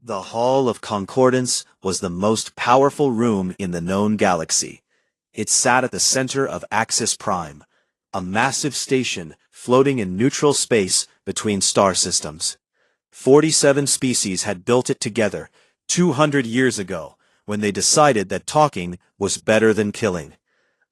The Hall of Concordance was the most powerful room in the known galaxy. It sat at the center of Axis Prime, a massive station floating in neutral space between star systems. 47 species had built it together 200 years ago when they decided that talking was better than killing.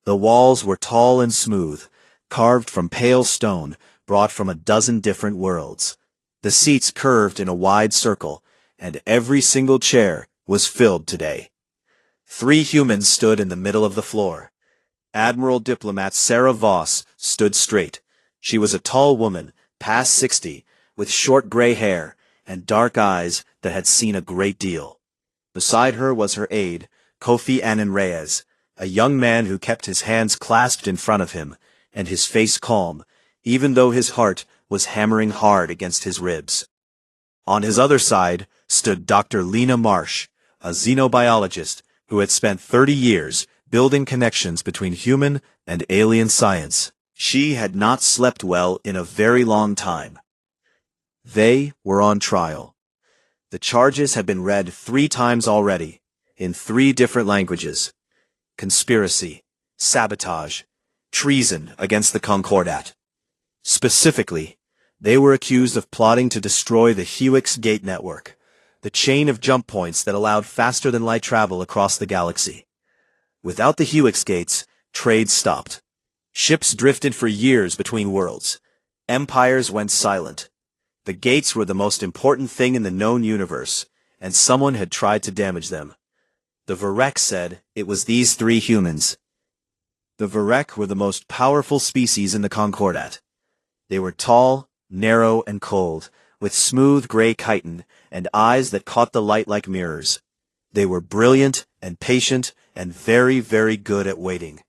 The walls were tall and smooth, carved from pale stone brought from a dozen different worlds. The seats curved in a wide circle, and every single chair was filled today. 3 humans stood in the middle of the floor. Admiral Diplomat Sarah Voss stood straight. She was a tall woman, past 60, with short gray hair and dark eyes that had seen a great deal. Beside her was her aide, Kofi Annan Reyes, a young man who kept his hands clasped in front of him, and his face calm, even though his heart was hammering hard against his ribs. On his other side stood Dr. Lena Marsh, a xenobiologist who had spent 30 years building connections between human and alien science. She had not slept well in a very long time. They were on trial. The charges had been read 3 times already, in 3 different languages. Conspiracy, sabotage, treason against the Concordat. Specifically, they were accused of plotting to destroy the Helix Gate network, the chain of jump points that allowed faster-than-light travel across the galaxy. Without the Helix Gates, trade stopped. Ships drifted for years between worlds. Empires went silent. The gates were the most important thing in the known universe, and someone had tried to damage them. The Varek said it was these 3 humans. The Varek were the most powerful species in the Concordat. They were tall, narrow, and cold, with smooth gray chitin and eyes that caught the light like mirrors. They were brilliant and patient and very, very good at waiting.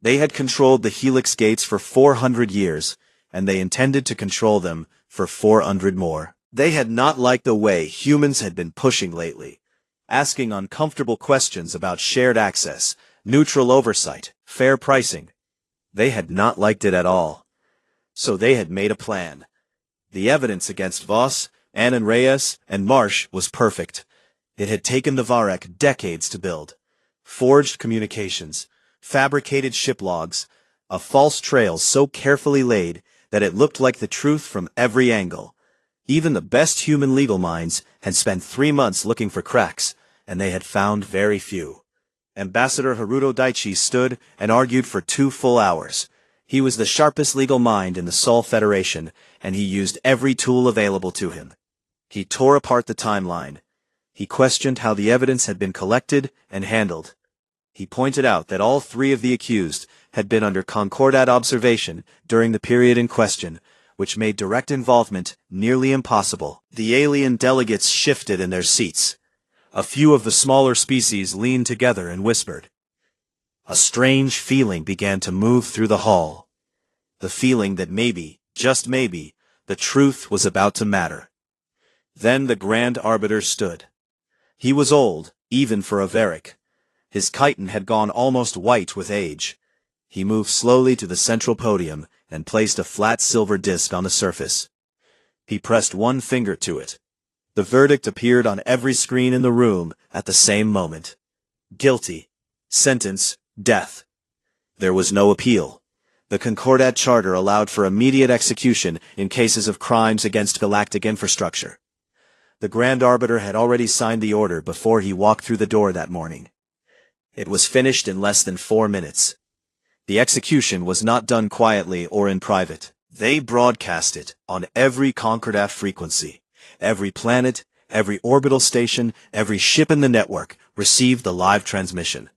They had controlled the Helix Gates for 400 years, and they intended to control them for 400 more. They had not liked the way humans had been pushing lately, asking uncomfortable questions about shared access, neutral oversight, fair pricing. They had not liked it at all. So they had made a plan. The evidence against Voss, Annan Reyes, and Marsh was perfect. It had taken the Varek decades to build. Forged communications, fabricated ship logs, a false trail so carefully laid that it looked like the truth from every angle. Even the best human legal minds had spent 3 months looking for cracks, and they had found very few. Ambassador Haruto Daichi stood and argued for 2 full hours. He was the sharpest legal mind in the Sol Federation, and he used every tool available to him. He tore apart the timeline. He questioned how the evidence had been collected and handled. He pointed out that all 3 of the accused had been under Concordat observation during the period in question, which made direct involvement nearly impossible. The alien delegates shifted in their seats. A few of the smaller species leaned together and whispered. A strange feeling began to move through the hall. The feeling that maybe, just maybe, the truth was about to matter. Then the Grand Arbiter stood. He was old, even for a Varek. His chitin had gone almost white with age. He moved slowly to the central podium and placed a flat silver disc on the surface. He pressed 1 finger to it. The verdict appeared on every screen in the room at the same moment. Guilty. Sentence, death. There was no appeal. The Concordat Charter allowed for immediate execution in cases of crimes against galactic infrastructure. The Grand Arbiter had already signed the order before he walked through the door that morning. It was finished in less than 4 minutes. The execution was not done quietly or in private. They broadcast it on every Concordat frequency. Every planet, every orbital station, every ship in the network received the live transmission.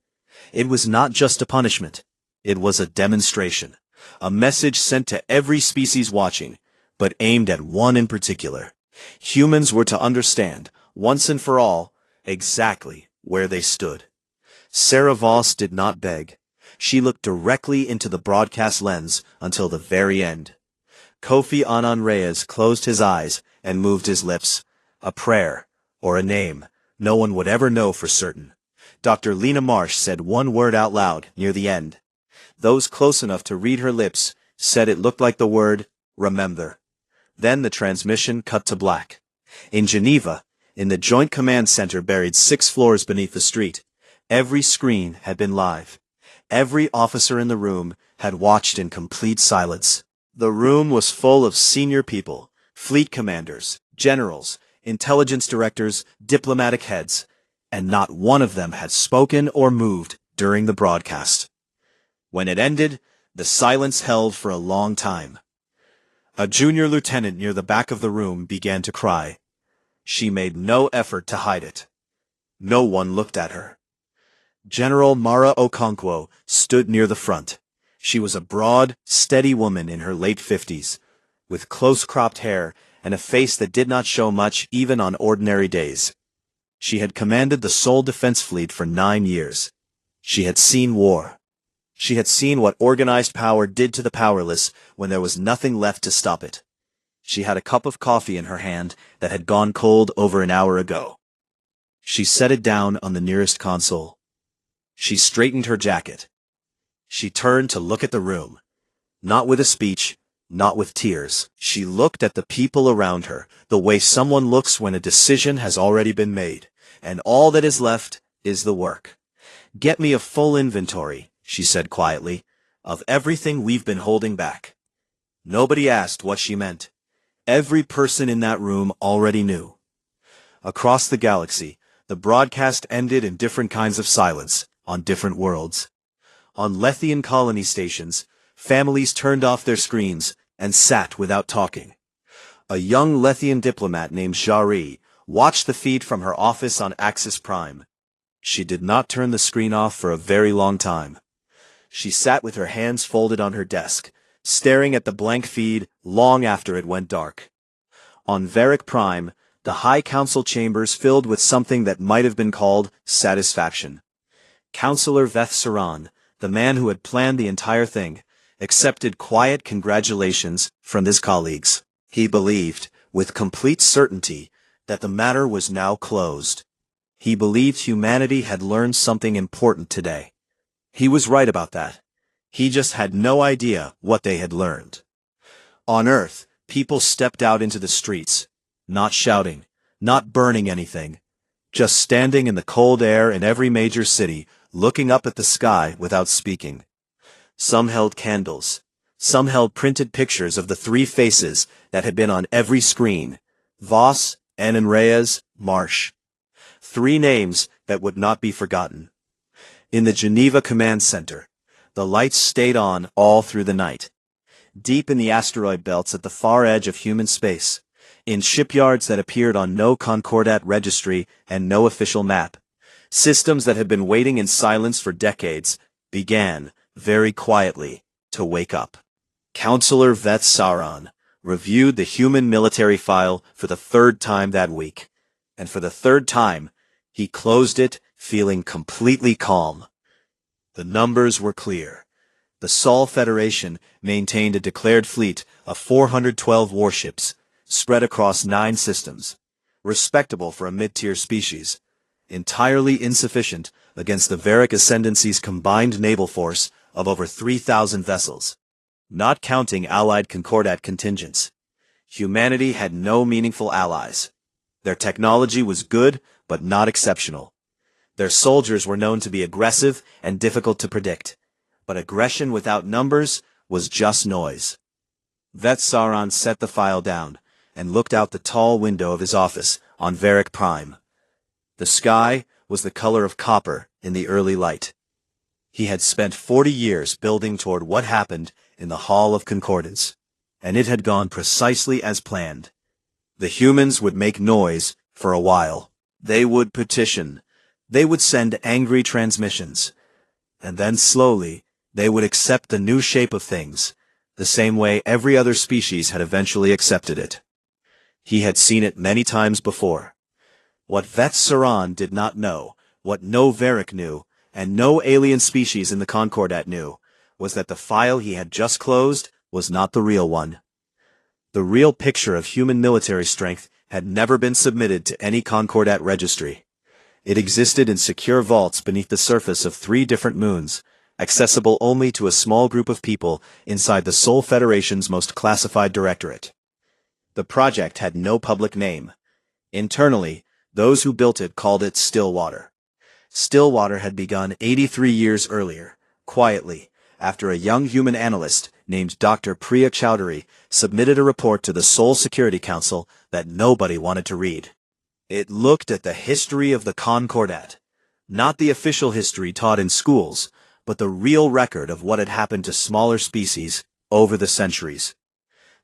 It was not just a punishment. It was a demonstration. A message sent to every species watching, but aimed at one in particular. Humans were to understand, once and for all, exactly where they stood. Sarah Voss did not beg. She looked directly into the broadcast lens until the very end. Kofi Annan Reyes closed his eyes and moved his lips. A prayer, or a name, no one would ever know for certain. Dr. Lena Marsh said 1 word out loud near the end. Those close enough to read her lips said it looked like the word, remember. Then the transmission cut to black. In Geneva, In the Joint Command Center buried 6 floors beneath the street, every screen had been live. Every officer in the room had watched in complete silence. The room was full of senior people, fleet commanders, generals, intelligence directors, diplomatic heads, and not one of them had spoken or moved during the broadcast. When it ended, the silence held for a long time. A junior lieutenant near the back of the room began to cry. She made no effort to hide it. No one looked at her. General Mara Okonkwo stood near the front. She was a broad, steady woman in her late 50s, with close-cropped hair and a face that did not show much even on ordinary days. She had commanded the Seoul Defense Fleet for 9 years. She had seen war. She had seen what organized power did to the powerless when there was nothing left to stop it. She had a cup of coffee in her hand that had gone cold over an hour ago. She set it down on the nearest console. She straightened her jacket. She turned to look at the room. Not with a speech, not with tears. She looked at the people around her, the way someone looks when a decision has already been made, and all that is left is the work. "Get me a full inventory," she said quietly, "of everything we've been holding back." Nobody asked what she meant. Every person in that room already knew. Across the galaxy, the broadcast ended in different kinds of silence, on different worlds. On Lethian colony stations, families turned off their screens and sat without talking. A young Lethian diplomat named Jari watched the feed from her office on Axis Prime. She did not turn the screen off for a very long time. She sat with her hands folded on her desk, staring at the blank feed long after it went dark. On Varric Prime, the High Council chambers filled with something that might have been called satisfaction. Councillor Veth Saran, the man who had planned the entire thing, accepted quiet congratulations from his colleagues. He believed, with complete certainty, that the matter was now closed. He believed humanity had learned something important today. He was right about that. He just had no idea what they had learned. On Earth, people stepped out into the streets, not shouting, not burning anything, just standing in the cold air in every major city, looking up at the sky without speaking. Some held candles. Some held printed pictures of the 3 faces that had been on every screen: Voss, Annan Reyes, Marsh. 3 names that would not be forgotten. In the Geneva Command Center, the lights stayed on all through the night. Deep in the asteroid belts at the far edge of human space, in shipyards that appeared on no Concordat registry and no official map, systems that had been waiting in silence for decades began, very quietly, to wake up. Councillor Veth Saran reviewed the human military file for the 3rd time that week, and for the 3rd time, he closed it feeling completely calm. The numbers were clear. The Sol Federation maintained a declared fleet of 412 warships, spread across 9 systems, respectable for a mid-tier species, entirely insufficient against the Varric Ascendancy's combined naval force of over 3,000 vessels. Not counting allied Concordat contingents, humanity had no meaningful allies. Their technology was good, but not exceptional. Their soldiers were known to be aggressive and difficult to predict, but aggression without numbers was just noise. Veth Saran set the file down and looked out the tall window of his office on Varric Prime. The sky was the color of copper in the early light. He had spent 40 years building toward what happened in the Hall of Concordance, and it had gone precisely as planned. The humans would make noise for a while. They would petition. They would send angry transmissions. And then slowly, they would accept the new shape of things, the same way every other species had eventually accepted it. He had seen it many times before. What Veth Saran did not know, what no Varric knew, and no alien species in the Concordat knew, was that the file he had just closed was not the real one. The real picture of human military strength had never been submitted to any Concordat registry. It existed in secure vaults beneath the surface of 3 different moons, accessible only to a small group of people inside the Sol Federation's most classified directorate. The project had no public name. Internally, Those who built it called it Stillwater. Stillwater had begun 83 years earlier, quietly, after a young human analyst named Dr. Priya Chowdhury submitted a report to the Seoul Security Council that nobody wanted to read. It looked at the history of the Concordat, not the official history taught in schools, but the real record of what had happened to smaller species over the centuries.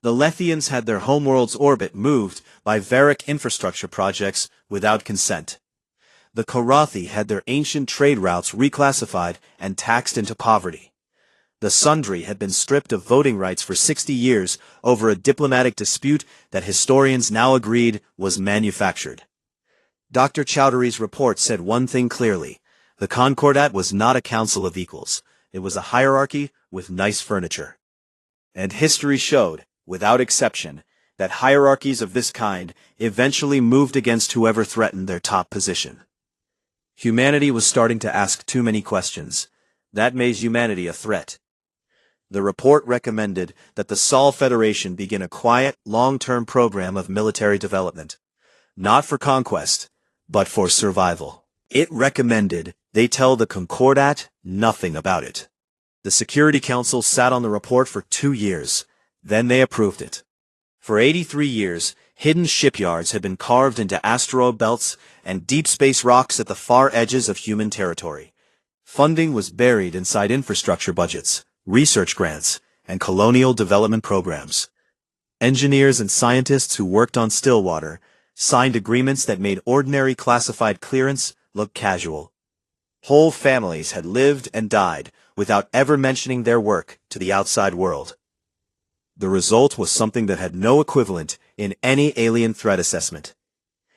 The Lethians had their homeworld's orbit moved by Varick infrastructure projects without consent. The Korathi had their ancient trade routes reclassified and taxed into poverty. The Sundri had been stripped of voting rights for 60 years over a diplomatic dispute that historians now agreed was manufactured. Dr. Chowdhury's report said one thing clearly: the Concordat was not a council of equals. It was a hierarchy with nice furniture. And history showed, without exception, that hierarchies of this kind eventually moved against whoever threatened their top position. Humanity was starting to ask too many questions. That made humanity a threat. The report recommended that the Sol Federation begin a quiet, long-term program of military development. Not for conquest, but for survival. It recommended they tell the Concordat nothing about it. The Security Council sat on the report for 2 years. Then they approved it. For 83 years, hidden shipyards had been carved into asteroid belts and deep space rocks at the far edges of human territory. Funding was buried inside infrastructure budgets, research grants, and colonial development programs. Engineers and scientists who worked on Stillwater signed agreements that made ordinary classified clearance look casual. Whole families had lived and died without ever mentioning their work to the outside world. The result was something that had no equivalent in any alien threat assessment.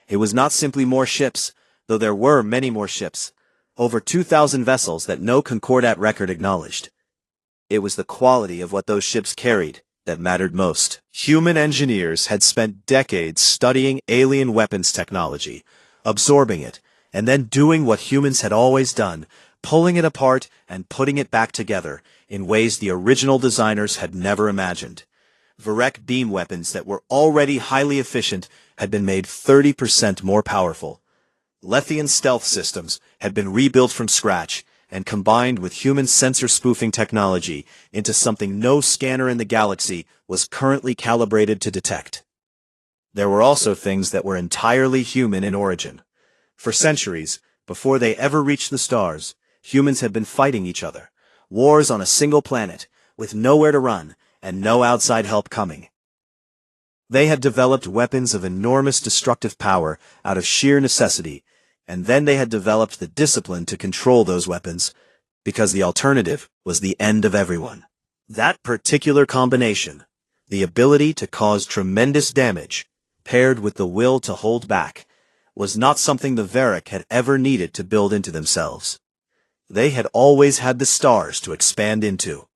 It was not simply more ships, though there were many more ships, over 2,000 vessels that no Concordat record acknowledged. It was the quality of what those ships carried that mattered most. Human engineers had spent decades studying alien weapons technology, absorbing it, and then doing what humans had always done, pulling it apart and putting it back together in ways the original designers had never imagined. Varec beam weapons that were already highly efficient had been made 30% more powerful. Lethian stealth systems had been rebuilt from scratch and combined with human sensor spoofing technology into something no scanner in the galaxy was currently calibrated to detect. There were also things that were entirely human in origin. For centuries, before they ever reached the stars, humans had been fighting each other. Wars on a single planet, with nowhere to run, and no outside help coming. They had developed weapons of enormous destructive power out of sheer necessity, and then they had developed the discipline to control those weapons, because the alternative was the end of everyone. That particular combination, the ability to cause tremendous damage, paired with the will to hold back, was not something the Varick had ever needed to build into themselves. They had always had the stars to expand into.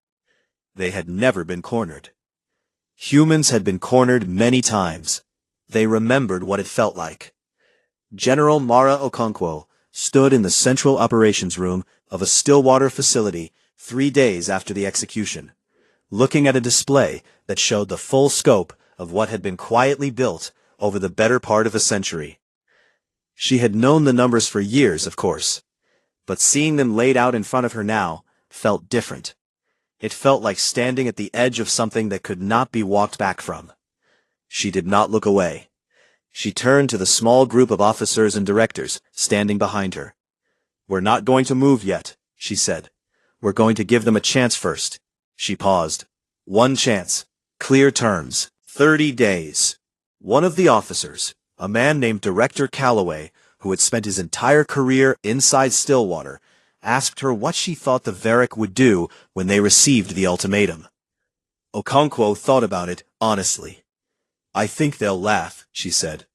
They had never been cornered. Humans had been cornered many times. They remembered what it felt like. General Mara Okonkwo stood in the central operations room of a Stillwater facility 3 days after the execution, looking at a display that showed the full scope of what had been quietly built over the better part of a century. She had known the numbers for years, of course, but seeing them laid out in front of her now felt different. It felt like standing at the edge of something that could not be walked back from. She did not look away. She turned to the small group of officers and directors standing behind her. "We're not going to move yet," she said. "We're going to give them a chance first." She paused. "1 chance. Clear terms. 30 days. One of the officers, a man named Director Calloway, who had spent his entire career inside Stillwater, asked her what she thought the Varick would do when they received the ultimatum. Okonkwo thought about it honestly. "I think they'll laugh," she said.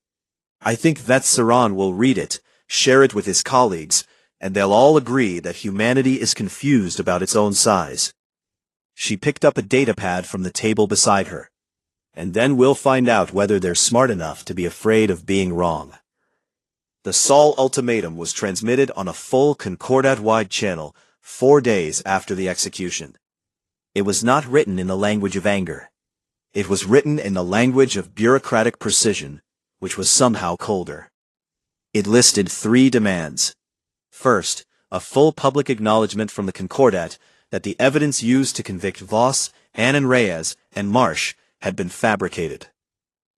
"I think Vetsaran will read it, share it with his colleagues, and they'll all agree that humanity is confused about its own size." She picked up a datapad from the table beside her. "And then we'll find out whether they're smart enough to be afraid of being wrong." The Sol ultimatum was transmitted on a full Concordat-wide channel 4 days after the execution. It was not written in the language of anger. It was written in the language of bureaucratic precision, which was somehow colder. It listed 3 demands. First, a full public acknowledgement from the Concordat that the evidence used to convict Voss, Annan Reyes, and Marsh had been fabricated.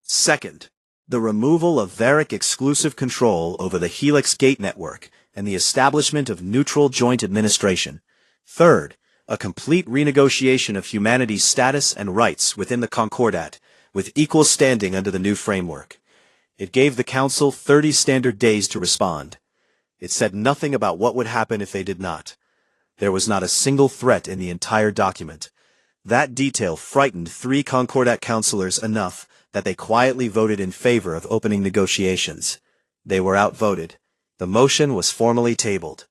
Second, the removal of Varric exclusive control over the Helix Gate network and the establishment of neutral joint administration. Third, a complete renegotiation of humanity's status and rights within the Concordat, with equal standing under the new framework. It gave the Council 30 standard days to respond. It said nothing about what would happen if they did not. There was not a single threat in the entire document. That detail frightened 3 Concordat councillors enough that they quietly voted in favor of opening negotiations. They were outvoted. The motion was formally tabled.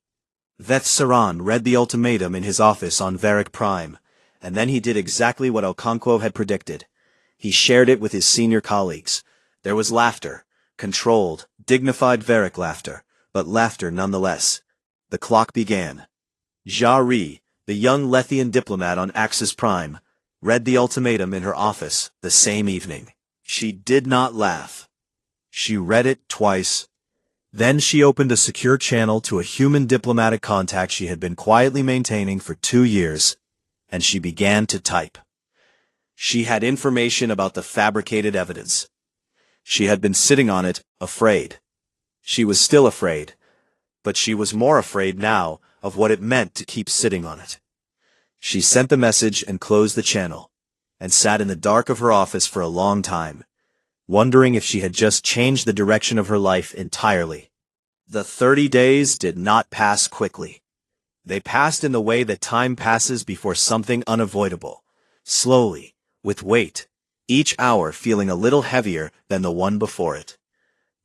Veth Saran read the ultimatum in his office on Varric Prime, and then he did exactly what Okonkwo had predicted. He shared it with his senior colleagues. There was laughter, controlled, dignified Varric laughter, but laughter nonetheless. The clock began. Jari, the young Lethian diplomat on Axis Prime, read the ultimatum in her office the same evening. She did not laugh. She read it twice. Then she opened a secure channel to a human diplomatic contact she had been quietly maintaining for 2 years, and she began to type. She had information about the fabricated evidence. She had been sitting on it, afraid. She was still afraid, but she was more afraid now of what it meant to keep sitting on it. She sent the message and closed the channel, and sat in the dark of her office for a long time, wondering if she had just changed the direction of her life entirely. The 30 days did not pass quickly. They passed in the way that time passes before something unavoidable, slowly, with weight, each hour feeling a little heavier than the one before it.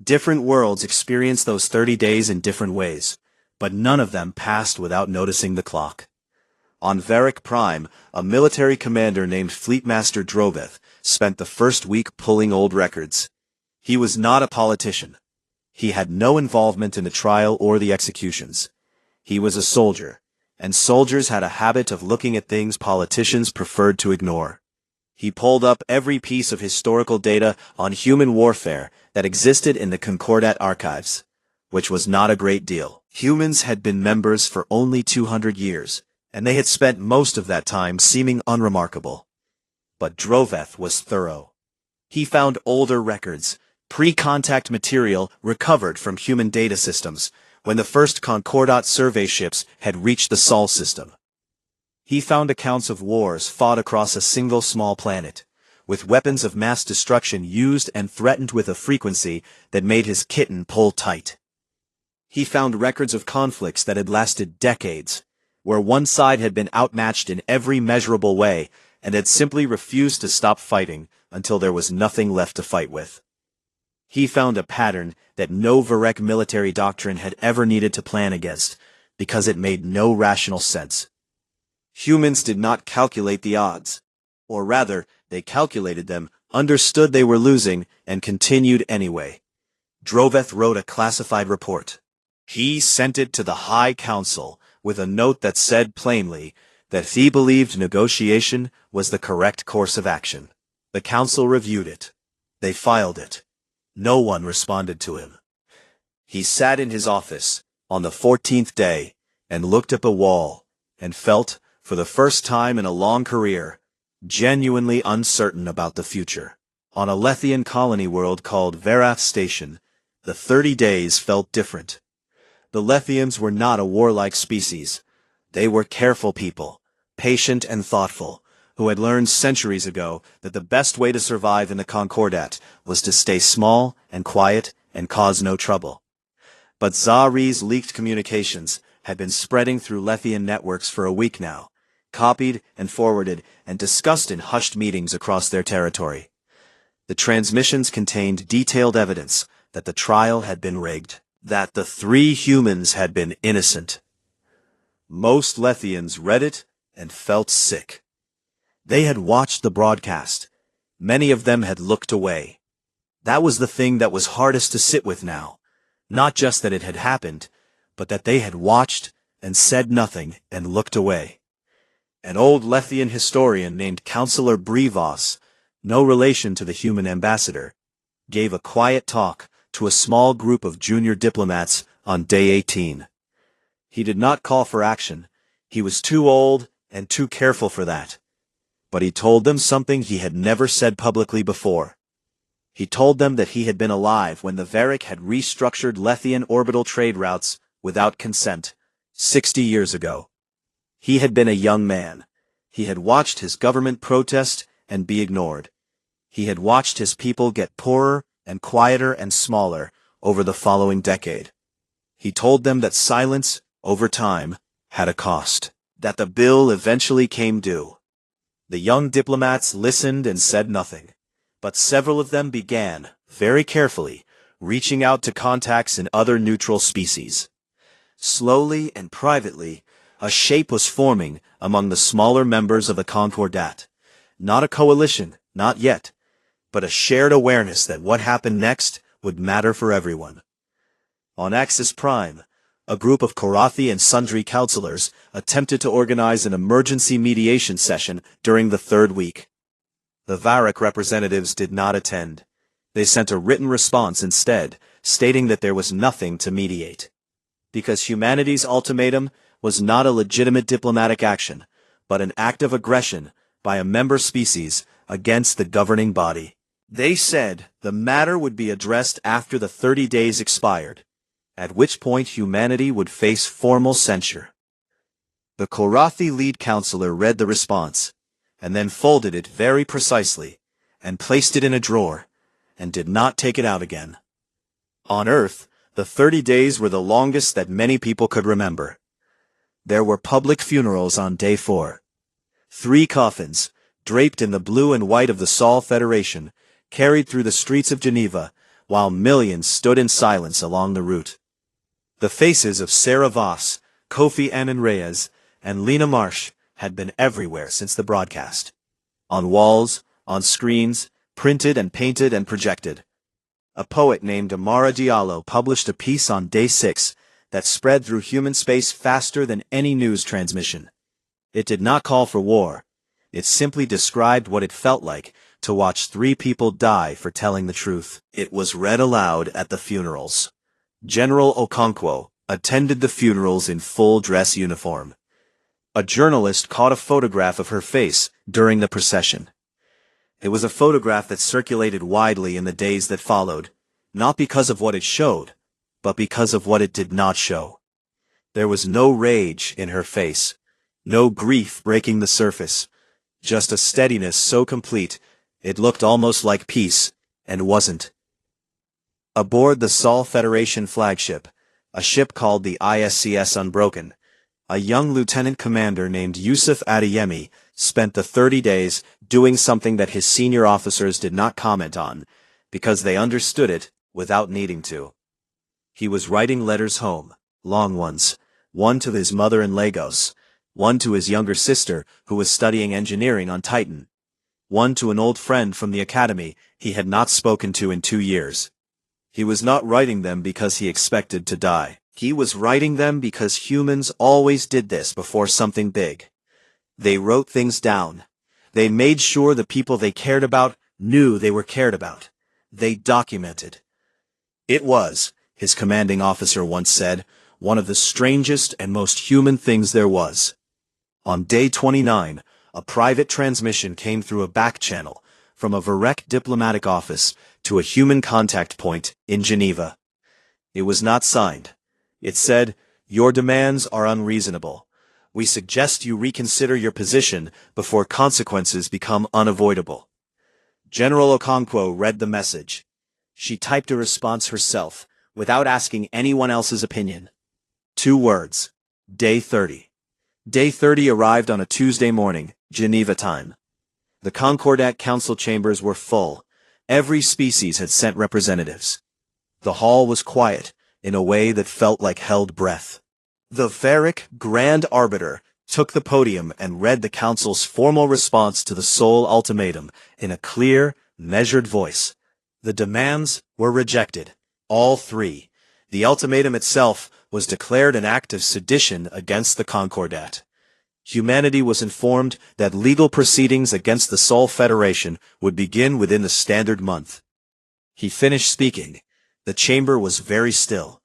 Different worlds experienced those 30 days in different ways, but none of them passed without noticing the clock. On Varric Prime, a military commander named Fleetmaster Droveth spent the first week pulling old records. He was not a politician. He had no involvement in the trial or the executions. He was a soldier, and soldiers had a habit of looking at things politicians preferred to ignore. He pulled up every piece of historical data on human warfare that existed in the Concordat archives, which was not a great deal. Humans had been members for only 200 years, and they had spent most of that time seeming unremarkable. But Droveth was thorough. He found older records, pre-contact material recovered from human data systems, when the first Concordat survey ships had reached the Sol system. He found accounts of wars fought across a single small planet, with weapons of mass destruction used and threatened with a frequency that made his kitten pull tight. He found records of conflicts that had lasted decades, where one side had been outmatched in every measurable way and had simply refused to stop fighting until there was nothing left to fight with. He found a pattern that no Varric military doctrine had ever needed to plan against, because it made no rational sense. Humans did not calculate the odds, or rather, they calculated them, understood they were losing, and continued anyway. Droveth wrote a classified report. He sent it to the High Council, with a note that said plainly that he believed negotiation was the correct course of action. The Council reviewed it. They filed it. No one responded to him. He sat in his office, on the 14th day, and looked at the wall, and felt, for the first time in a long career, genuinely uncertain about the future. On a Lethian colony world called Verath Station, the 30 days felt different. The Lethians were not a warlike species. They were careful people, patient and thoughtful, who had learned centuries ago that the best way to survive in the Concordat was to stay small and quiet and cause no trouble. But Zari's leaked communications had been spreading through Lethian networks for a week now, copied and forwarded and discussed in hushed meetings across their territory. The transmissions contained detailed evidence that the trial had been rigged, that the 3 humans had been innocent. Most Lethians read it and felt sick. They had watched the broadcast. Many of them had looked away. That was the thing that was hardest to sit with now. Not just that it had happened, but that they had watched and said nothing and looked away. An old Lethian historian named Councillor Brevos, no relation to the human ambassador, gave a quiet talk to a small group of junior diplomats on day 18. He did not call for action. He was too old and too careful for that. But he told them something he had never said publicly before. He told them that he had been alive when the Varric had restructured Lethian orbital trade routes without consent, 60 years ago. He had been a young man. He had watched his government protest and be ignored. He had watched his people get poorer and quieter and smaller over the following decade. He told them that silence, over time, had a cost, that the bill eventually came due. The young diplomats listened and said nothing, but several of them began, very carefully, reaching out to contacts in other neutral species. Slowly and privately, a shape was forming among the smaller members of the Concordat. Not a coalition, not yet, but a shared awareness that what happened next would matter for everyone. On Axis Prime, a group of Korathi and Sundry counselors attempted to organize an emergency mediation session during the third week. The Varric representatives did not attend. They sent a written response instead, stating that there was nothing to mediate. Because humanity's ultimatum was not a legitimate diplomatic action, but an act of aggression by a member species against the governing body. They said the matter would be addressed after the 30 days expired, at which point humanity would face formal censure. The Korathi lead counselor read the response, and then folded it very precisely, and placed it in a drawer, and did not take it out again. On Earth, the 30 days were the longest that many people could remember. There were public funerals on day 4. 3 coffins, draped in the blue and white of the Sol Federation, carried through the streets of Geneva, while millions stood in silence along the route. The faces of Sarah Voss, Kofi Annan Reyes, and Lena Marsh had been everywhere since the broadcast. On walls, on screens, printed and painted and projected. A poet named Amara Diallo published a piece on day 6 that spread through human space faster than any news transmission. It did not call for war. It simply described what it felt like to watch 3 people die for telling the truth. It was read aloud at the funerals. General Okonkwo attended the funerals in full dress uniform. A journalist caught a photograph of her face during the procession. It was a photograph that circulated widely in the days that followed, not because of what it showed, but because of what it did not show. There was no rage in her face, no grief breaking the surface, just a steadiness so complete it looked almost like peace, and wasn't. Aboard the Sol Federation flagship, a ship called the ISCS Unbroken, a young lieutenant commander named Yusuf Adeyemi spent the 30 days doing something that his senior officers did not comment on, because they understood it without needing to. He was writing letters home, long ones, one to his mother in Lagos, one to his younger sister who was studying engineering on Titan, one to an old friend from the academy he had not spoken to in 2 years. He was not writing them because he expected to die. He was writing them because humans always did this before something big. They wrote things down. They made sure the people they cared about knew they were cared about. They documented. It was, his commanding officer once said, one of the strangest and most human things there was. On day 29, a private transmission came through a back channel from a Varric diplomatic office to a human contact point in Geneva. It was not signed. It said, "Your demands are unreasonable. We suggest you reconsider your position before consequences become unavoidable." General Okonkwo read the message. She typed a response herself, without asking anyone else's opinion. 2 words. Day 30. Day 30 arrived on a Tuesday morning, Geneva time. The Concordat council chambers were full. Every species had sent representatives. The hall was quiet, in a way that felt like held breath. The Varric Grand Arbiter took the podium and read the council's formal response to the Sol ultimatum in a clear, measured voice. The demands were rejected. All 3. The ultimatum itself was declared an act of sedition against the Concordat. Humanity was informed that legal proceedings against the Sol Federation would begin within the standard month. He finished speaking, The chamber was very still.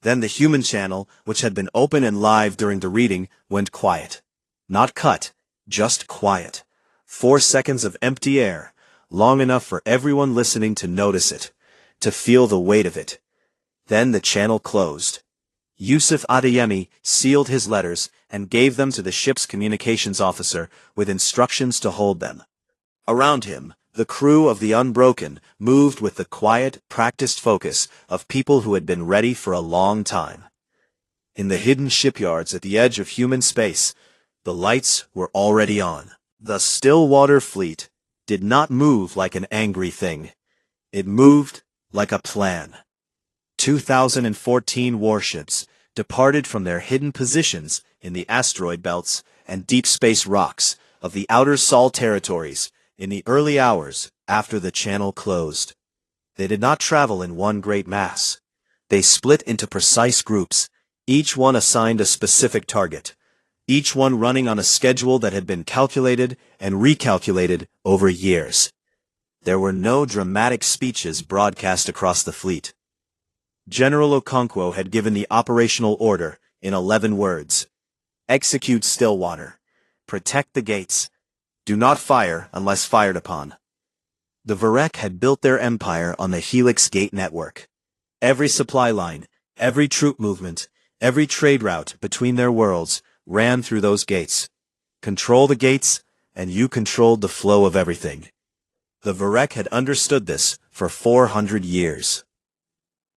Then the human channel, which had been open and live during the reading, went quiet. Not cut, just quiet. 4 seconds of empty air, long enough for everyone listening to notice it, to feel the weight of it. Then the channel closed. Yusuf Adeyemi sealed his letters and gave them to the ship's communications officer with instructions to hold them. Around him, the crew of the Unbroken moved with the quiet, practiced focus of people who had been ready for a long time. In the hidden shipyards at the edge of human space, the lights were already on. The Stillwater fleet did not move like an angry thing. It moved like a plan. 2014 warships departed from their hidden positions in the asteroid belts and deep space rocks of the outer Sol territories in the early hours after the channel closed. They did not travel in one great mass. They split into precise groups, each one assigned a specific target, each one running on a schedule that had been calculated and recalculated over years. There were no dramatic speeches broadcast across the fleet. General Okonkwo had given the operational order in 11 words. Execute Stillwater. Protect the gates. Do not fire unless fired upon. The Varek had built their empire on the Helix Gate network. Every supply line, every troop movement, every trade route between their worlds ran through those gates. Control the gates, and you controlled the flow of everything. The Varek had understood this for 400 years.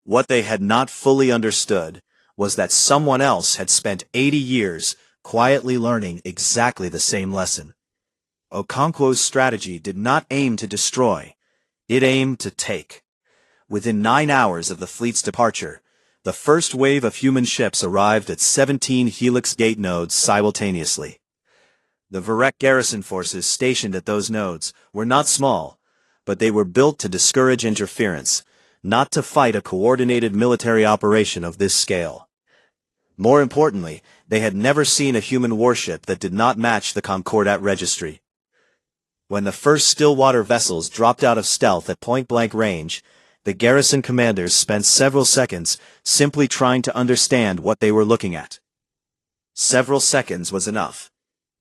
What they had not fully understood was that someone else had spent 80 years quietly learning exactly the same lesson. Okonkwo's strategy did not aim to destroy. It aimed to take. Within 9 hours of the fleet's departure, the first wave of human ships arrived at 17 Helix Gate nodes simultaneously. The Varek garrison forces stationed at those nodes were not small, but they were built to discourage interference, not to fight a coordinated military operation of this scale. More importantly, they had never seen a human warship that did not match the Concordat registry. When the first Stillwater vessels dropped out of stealth at point-blank range, the garrison commanders spent several seconds simply trying to understand what they were looking at. Several seconds was enough.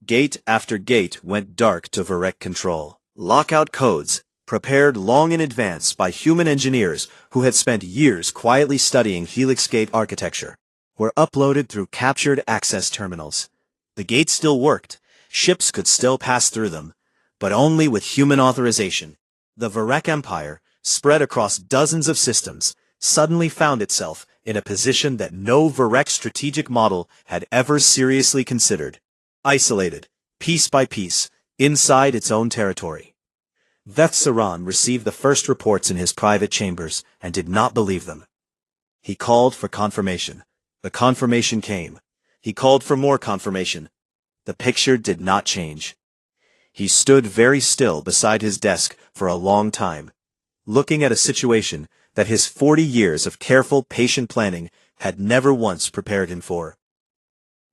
Gate after gate went dark to Varek control. Lockout codes, prepared long in advance by human engineers who had spent years quietly studying Helix Gate architecture, were uploaded through captured access terminals. The gates still worked, ships could still pass through them, but only with human authorization. The Varek Empire, spread across dozens of systems, suddenly found itself in a position that no Varek strategic model had ever seriously considered. Isolated, piece by piece, inside its own territory. Veth Saran received the first reports in his private chambers and did not believe them. He called for confirmation. The confirmation came. He called for more confirmation. The picture did not change. He stood very still beside his desk for a long time, looking at a situation that his 40 years of careful, patient planning had never once prepared him for.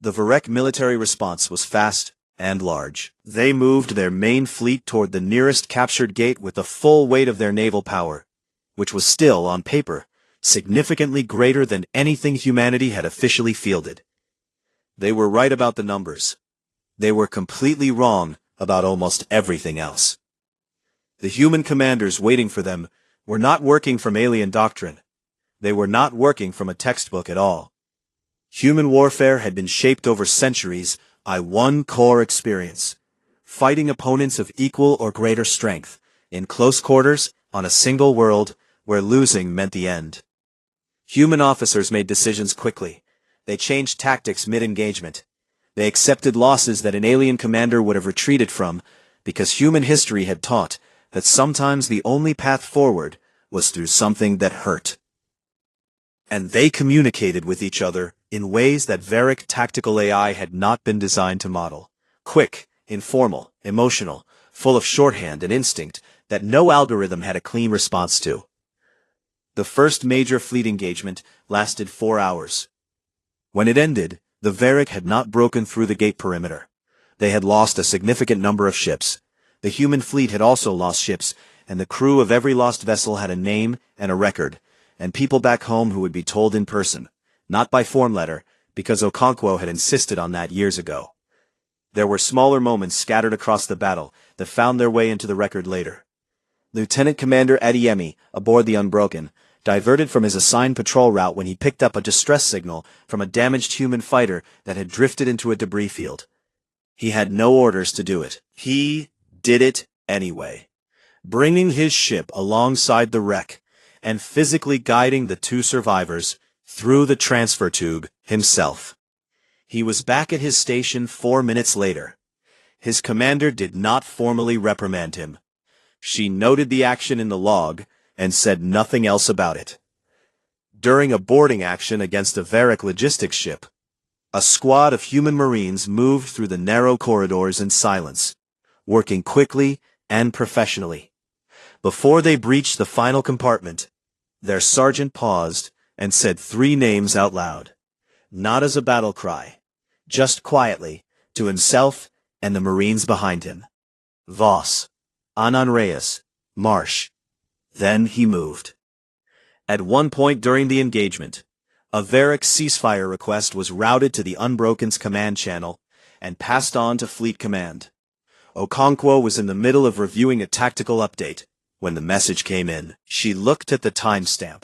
The Varek military response was fast and large. They moved their main fleet toward the nearest captured gate with the full weight of their naval power, which was still, on paper, significantly greater than anything humanity had officially fielded. They were right about the numbers. They were completely wrong about almost everything else. The human commanders waiting for them were not working from alien doctrine. They were not working from a textbook at all. Human warfare had been shaped over centuries by one core experience: fighting opponents of equal or greater strength, in close quarters, on a single world, where losing meant the end. Human officers made decisions quickly. They changed tactics mid-engagement. They accepted losses that an alien commander would have retreated from, because human history had taught that sometimes the only path forward was through something that hurt. And they communicated with each other in ways that Varek tactical AI had not been designed to model. Quick, informal, emotional, full of shorthand and instinct that no algorithm had a clean response to. The first major fleet engagement lasted 4 hours. When it ended, the Varek had not broken through the gate perimeter. They had lost a significant number of ships. The human fleet had also lost ships, and the crew of every lost vessel had a name and a record, and people back home who would be told in person, not by form letter, because Okonkwo had insisted on that years ago. There were smaller moments scattered across the battle that found their way into the record later. Lieutenant Commander Adeyemi, aboard the Unbroken, diverted from his assigned patrol route when he picked up a distress signal from a damaged human fighter that had drifted into a debris field. He had no orders to do it. He did it anyway, bringing his ship alongside the wreck and physically guiding the two survivors through the transfer tube himself. He was back at his station 4 minutes later. His commander did not formally reprimand him. She noted the action in the log and said nothing else about it. During a boarding action against a Varric logistics ship, a squad of human marines moved through the narrow corridors in silence, working quickly and professionally. Before they breached the final compartment, their sergeant paused and said 3 names out loud, not as a battle cry, just quietly, to himself and the marines behind him. Voss, Anan Reyes, Marsh. Then he moved. At one point during the engagement, a Varric ceasefire request was routed to the Unbroken's command channel and passed on to Fleet Command. Okonkwo was in the middle of reviewing a tactical update when the message came in. She looked at the timestamp,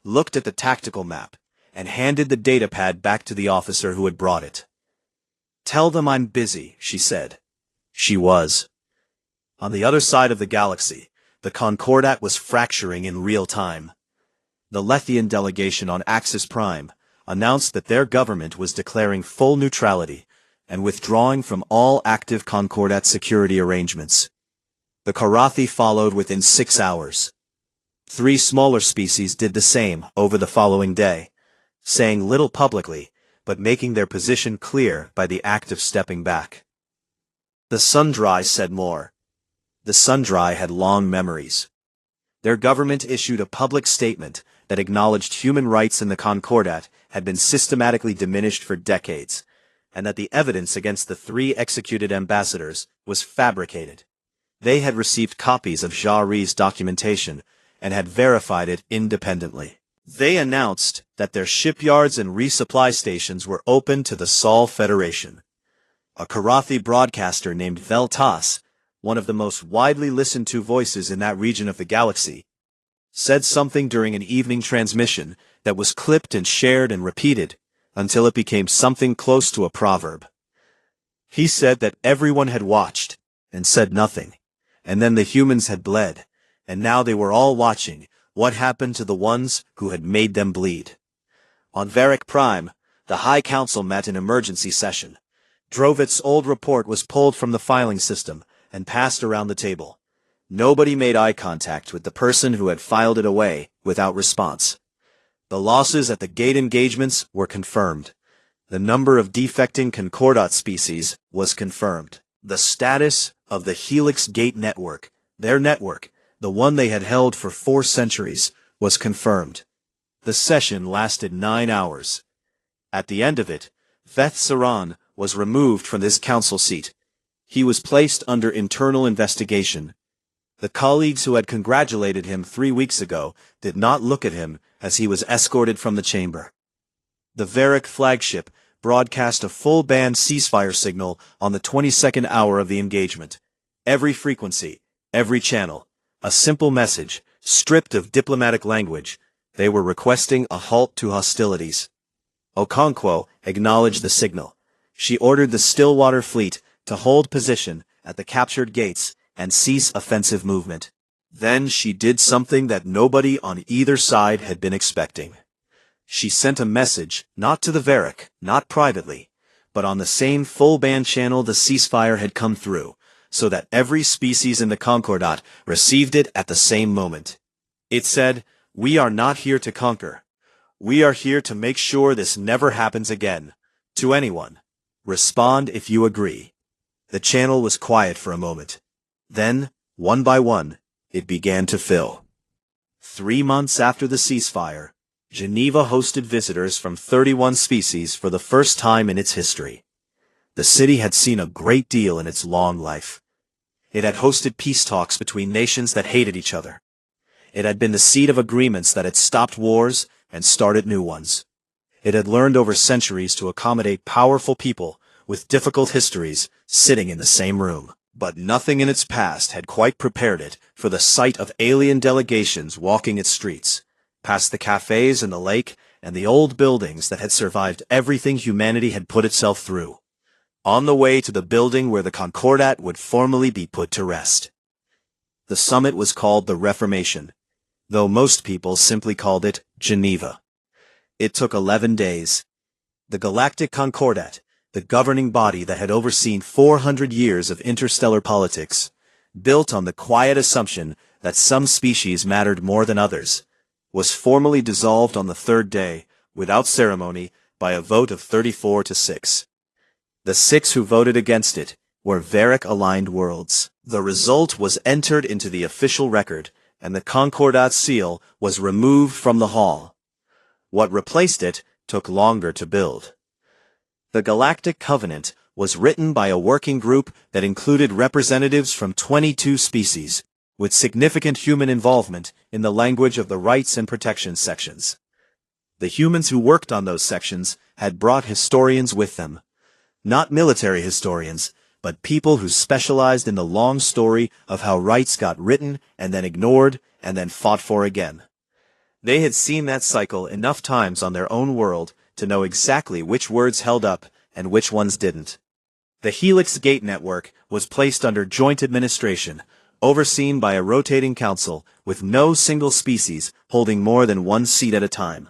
looked at the tactical map, and handed the datapad back to the officer who had brought it. "Tell them I'm busy," she said. She was. On the other side of the galaxy, the Concordat was fracturing in real time. The Lethian delegation on Axis Prime announced that their government was declaring full neutrality and withdrawing from all active Concordat security arrangements. The Karathi followed within 6 hours. 3 smaller species did the same over the following day, saying little publicly, but making their position clear by the act of stepping back. The Sundry said more. The Sundry had long memories. Their government issued a public statement that acknowledged human rights in the Concordat had been systematically diminished for decades, and that the evidence against the 3 executed ambassadors was fabricated. They had received copies of Jari's documentation and had verified it independently. They announced that their shipyards and resupply stations were open to the Sol Federation. A Karathi broadcaster named Veltas, one of the most widely listened to voices in that region of the galaxy, said something during an evening transmission that was clipped and shared and repeated until it became something close to a proverb. He said that everyone had watched and said nothing, and then the humans had bled, and now they were all watching what happened to the ones who had made them bleed. On Varric Prime, the High Council met in emergency session. Drovit's old report was pulled from the filing system and passed around the table. Nobody made eye contact with the person who had filed it away without response. The losses at the gate engagements were confirmed. The number of defecting Concordat species was confirmed. The status of the Helix Gate network, their network, the one they had held for 4 centuries, was confirmed. The session lasted 9 hours. At the end of it, Veth Saran was removed from this council seat. He was placed under internal investigation. The colleagues who had congratulated him 3 weeks ago did not look at him as he was escorted from the chamber. The Varric flagship broadcast a full-band ceasefire signal on the 22nd hour of the engagement. Every frequency, every channel, a simple message, stripped of diplomatic language. They were requesting a halt to hostilities. Okonkwo acknowledged the signal. She ordered the Stillwater fleet to hold position at the captured gates and cease offensive movement. Then she did something that nobody on either side had been expecting. She sent a message, not to the Varric, not privately, but on the same full-band channel the ceasefire had come through, so that every species in the Concordat received it at the same moment. It said, "We are not here to conquer. We are here to make sure this never happens again. To anyone. Respond if you agree." The channel was quiet for a moment. Then, one by one, it began to fill. 3 months after the ceasefire, Geneva hosted visitors from 31 species for the first time in its history. The city had seen a great deal in its long life. It had hosted peace talks between nations that hated each other. It had been the seat of agreements that had stopped wars and started new ones. It had learned over centuries to accommodate powerful people with difficult histories sitting in the same room. But nothing in its past had quite prepared it for the sight of alien delegations walking its streets, past the cafes and the lake and the old buildings that had survived everything humanity had put itself through, on the way to the building where the Concordat would formally be put to rest. The summit was called the Reformation, though most people simply called it Geneva. It took 11 days. The Galactic Concordat, the governing body that had overseen 400 years of interstellar politics, built on the quiet assumption that some species mattered more than others, was formally dissolved on the third day, without ceremony, by a vote of 34-6. The 6 who voted against it were Varric-aligned worlds. The result was entered into the official record, and the Concordat seal was removed from the hall. What replaced it took longer to build. The Galactic Covenant was written by a working group that included representatives from 22 species, with significant human involvement in the language of the rights and protection sections. The humans who worked on those sections had brought historians with them. Not military historians, but people who specialized in the long story of how rights got written and then ignored and then fought for again. They had seen that cycle enough times on their own world to know exactly which words held up and which ones didn't. The Helix Gate network was placed under joint administration, overseen by a rotating council with no single species holding more than one seat at a time.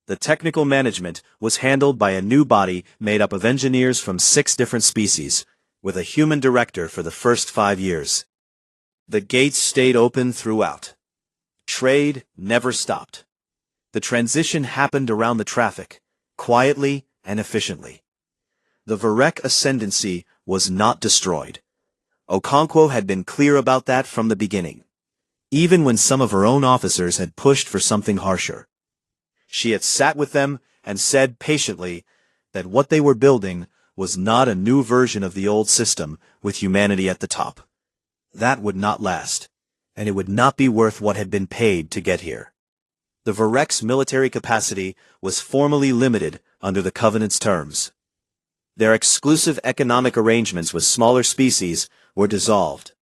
The technical management was handled by a new body made up of engineers from 6 different species, with a human director for the first 5 years. The gates stayed open throughout. Trade never stopped. The transition happened around the traffic, quietly and efficiently. The Varec ascendancy was not destroyed. Okonkwo had been clear about that from the beginning, even when some of her own officers had pushed for something harsher. She had sat with them and said patiently that what they were building was not a new version of the old system with humanity at the top. That would not last, and it would not be worth what had been paid to get here. The Varec's military capacity was formally limited under the Covenant's terms. Their exclusive economic arrangements with smaller species were dissolved.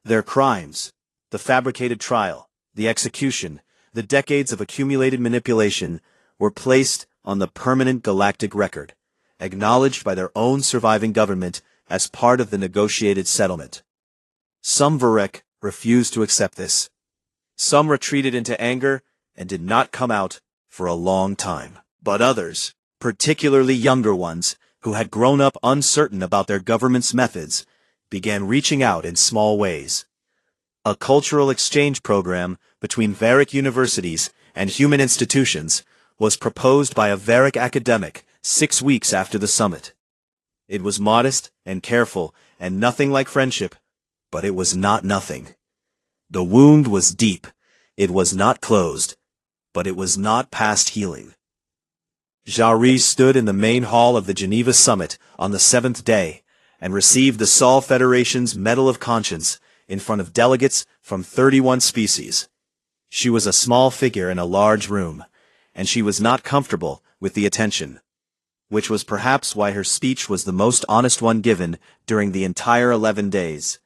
Their crimes, the fabricated trial, the execution, the decades of accumulated manipulation, were placed on the permanent galactic record, acknowledged by their own surviving government as part of the negotiated settlement. Some Varec refused to accept this. Some retreated into anger and did not come out for a long time. But others, particularly younger ones, who had grown up uncertain about their government's methods, began reaching out in small ways. A cultural exchange program between Varic universities and human institutions was proposed by a Varic academic 6 weeks after the summit. It was modest and careful and nothing like friendship, but it was not nothing. The wound was deep. It was not closed, but it was not past healing. Jarry stood in the main hall of the Geneva summit on the 7th day and received the Sol Federation's Medal of Conscience in front of delegates from 31 species. She was a small figure in a large room, and she was not comfortable with the attention, which was perhaps why her speech was the most honest one given during the entire 11 days.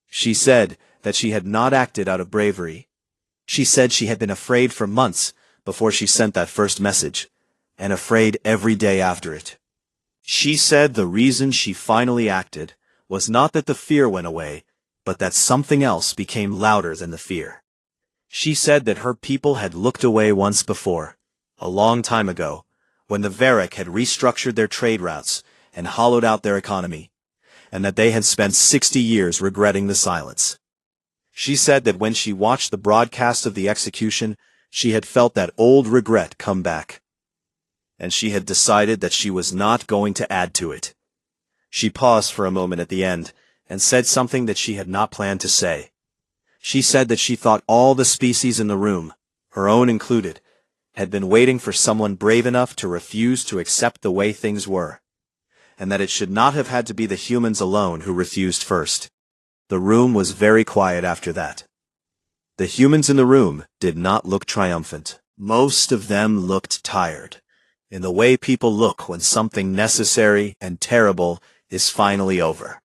She said that she had not acted out of bravery. She said she had been afraid for months before she sent that first message, and afraid every day after it. She said the reason she finally acted was not that the fear went away, but that something else became louder than the fear. She said that her people had looked away once before, a long time ago, when the Varic had restructured their trade routes and hollowed out their economy, and that they had spent 60 years regretting the silence. She said that when she watched the broadcast of the execution, she had felt that old regret come back, and she had decided that she was not going to add to it. She paused for a moment at the end and said something that she had not planned to say. She said that she thought all the species in the room, her own included, had been waiting for someone brave enough to refuse to accept the way things were, and that it should not have had to be the humans alone who refused first. The room was very quiet after that. The humans in the room did not look triumphant. Most of them looked tired, in the way people look when something necessary and terrible is finally over.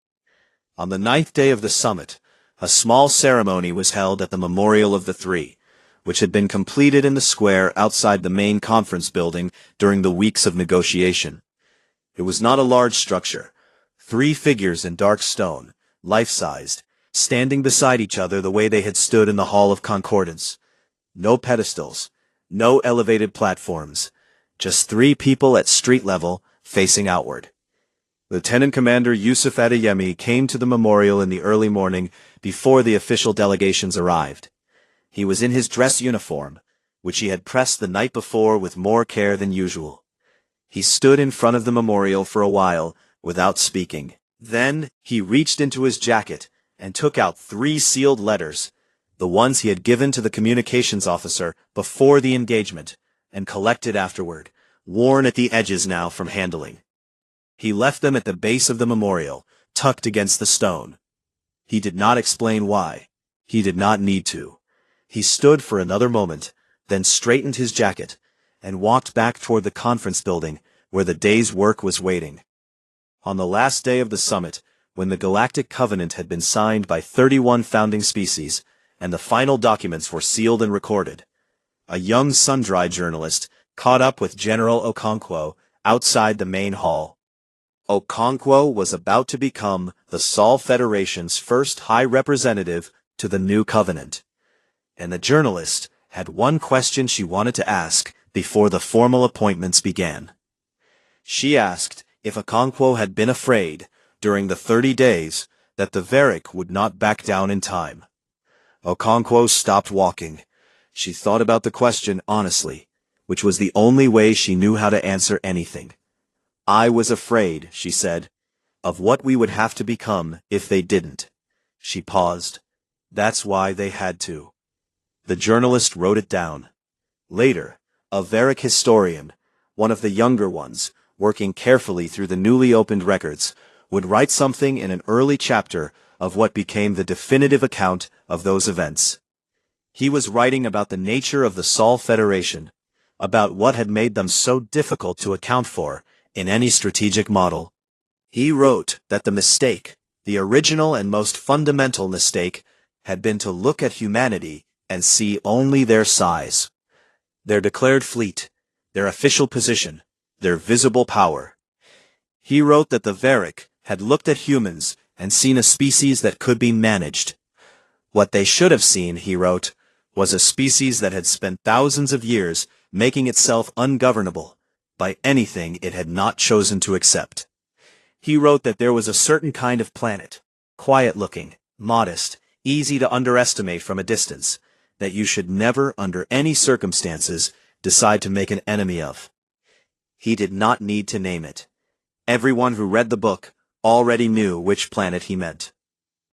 On the 9th day of the summit, a small ceremony was held at the Memorial of the Three, which had been completed in the square outside the main conference building during the weeks of negotiation. It was not a large structure. 3 figures in dark stone, life-sized, standing beside each other the way they had stood in the Hall of Concordance. No pedestals, no elevated platforms, just 3 people at street level, facing outward. Lieutenant Commander Yusuf Adeyemi came to the memorial in the early morning before the official delegations arrived. He was in his dress uniform, which he had pressed the night before with more care than usual. He stood in front of the memorial for a while, without speaking. Then, he reached into his jacket and took out 3 sealed letters, the ones he had given to the communications officer before the engagement, and collected afterward, worn at the edges now from handling. He left them at the base of the memorial, tucked against the stone. He did not explain why. He did not need to. He stood for another moment, then straightened his jacket, and walked back toward the conference building, where the day's work was waiting. On the last day of the summit, when the Galactic Covenant had been signed by 31 founding species, and the final documents were sealed and recorded, a young Sundry journalist caught up with General Okonkwo outside the main hall. Okonkwo was about to become the Sol Federation's first High Representative to the new Covenant, and the journalist had one question she wanted to ask before the formal appointments began. She asked if Okonkwo had been afraid, during the 30 days, that the Varric would not back down in time. Okonkwo stopped walking. She thought about the question honestly, which was the only way she knew how to answer anything. I was afraid, she said, of what we would have to become if they didn't. She paused. That's why they had to. The journalist wrote it down. Later, a Varric historian, one of the younger ones, working carefully through the newly opened records, would write something in an early chapter of what became the definitive account of those events. He was writing about the nature of the Sol Federation, about what had made them so difficult to account for in any strategic model. He wrote that the mistake, the original and most fundamental mistake, had been to look at humanity and see only their size, their declared fleet, their official position, their visible power. He wrote that the Varric had looked at humans and seen a species that could be managed. What they should have seen, he wrote, was a species that had spent thousands of years making itself ungovernable by anything it had not chosen to accept. He wrote that there was a certain kind of planet, quiet-looking, modest, easy to underestimate from a distance, that you should never, under any circumstances, decide to make an enemy of. He did not need to name it. Everyone who read the book already knew which planet he meant.